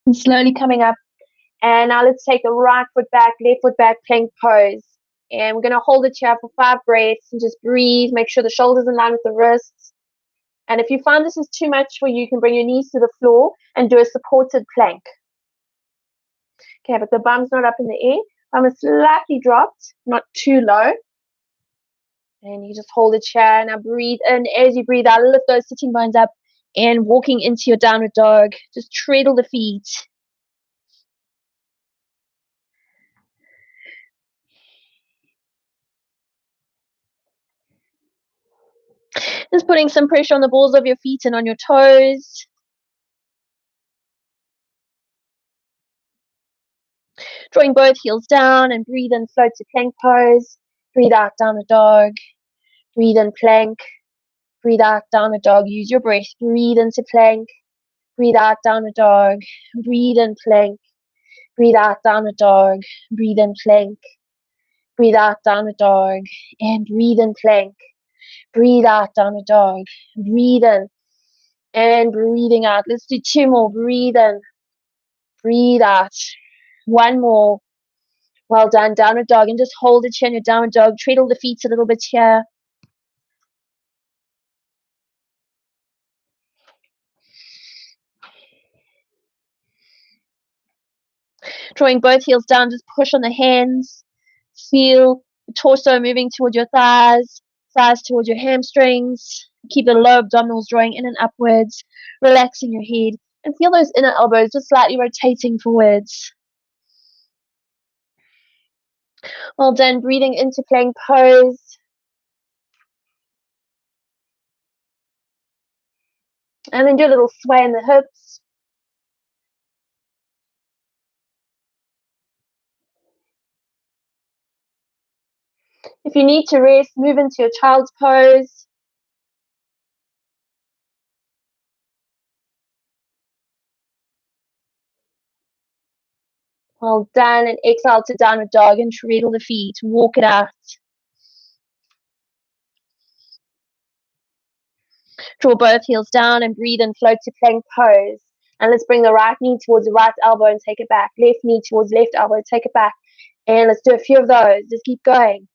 And slowly coming up. And now let's take a right foot back, left foot back, plank pose. And we're going to hold it here for 5 breaths and just breathe. Make sure the shoulders in line with the wrists. And if you find this is too much for you, you can bring your knees to the floor and do a supported plank. Okay, but the bum's not up in the air. Bum is slightly dropped, not too low. And you just hold it here. Now breathe in. As you breathe out, lift those sitting bones up and walking into your downward dog. Just treadle the feet. Just putting some pressure on the balls of your feet and on your toes. Drawing both heels down and breathe in, float to plank pose. Breathe out, downward dog. Breathe in, plank. Breathe out, downward dog. Use your breath. Breathe into plank. Breathe out, downward dog. Breathe in, plank. Breathe out, downward dog. Breathe in, plank. Breathe out, downward dog. And breathe in, plank. Breathe out, downward dog. Breathe in. And breathing out. Let's do 2 more. Breathe in. Breathe out. 1 more. Well done. Downward dog. And just hold it here in your downward dog. Treadle the feet a little bit here. Drawing both heels down. Just push on the hands. Feel the torso moving towards your thighs. Thighs towards your hamstrings. Keep the low abdominals drawing in and upwards. Relaxing your head. And feel those inner elbows just slightly rotating forwards. Well done. Breathing into plank pose. And then do a little sway in the hips. If you need to rest, move into your child's pose. Well done. And exhale to downward dog and treadle the feet. Walk it out. Draw both heels down and breathe and float to plank pose. And let's bring the right knee towards the right elbow and take it back. Left knee towards left elbow, take it back. And let's do a few of those. Just keep going.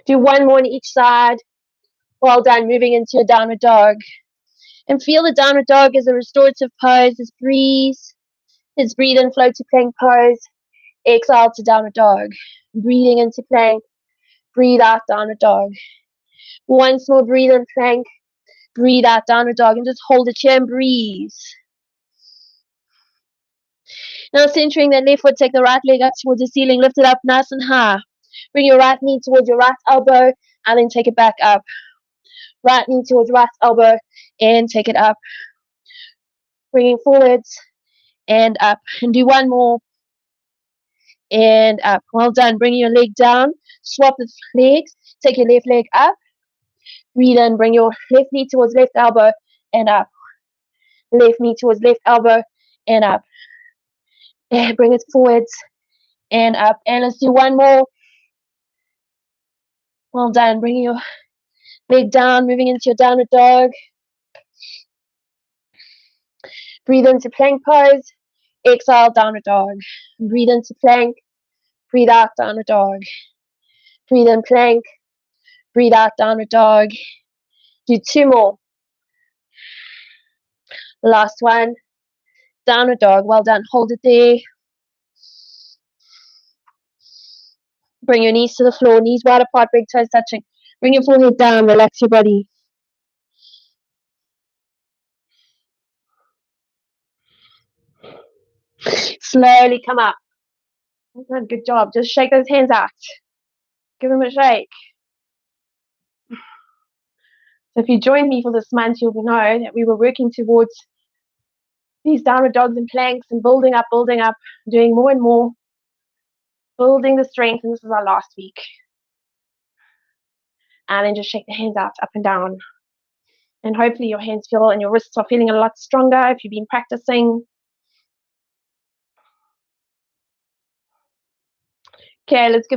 Do 1 more on each side. Well done. Moving into your downward dog. And feel the downward dog as a restorative pose. Just breathe. Let's breathe and float to plank pose. Exhale to downward dog. Breathing into plank. Breathe out, downward dog. Once more, breathe in plank. Breathe out, downward dog. And just hold it here and breathe. Now centering that left foot, take the right leg up towards the ceiling. Lift it up nice and high. Bring your right knee towards your right elbow and then take it back up. Right knee towards right elbow and take it up. Bringing forwards and up. And do 1 more. And up. Well done. Bring your leg down. Swap the legs. Take your left leg up. Breathe in. Bring your left knee towards left elbow and up. Left knee towards left elbow and up. And bring it forwards and up. And let's do 1 more. Well done. Bringing your leg down, moving into your downward dog. Breathe into plank pose. Exhale, downward dog. Breathe into plank. Breathe out, downward dog. Breathe in plank. Breathe out, downward dog. Do 2 more. Last one. Downward dog. Well done. Hold it there. Bring your knees to the floor. Knees wide apart, big toes touching. Bring your forehead down. Relax your body. Slowly come up. Good job. Just shake those hands out. Give them a shake. So if you joined me for this month, you'll know that we were working towards these downward dogs and planks and building up, doing more and more, building the strength, and this is our last week. And then just shake the hands out, up and down. And hopefully your hands feel and your wrists are feeling a lot stronger if you've been practicing. Okay, let's give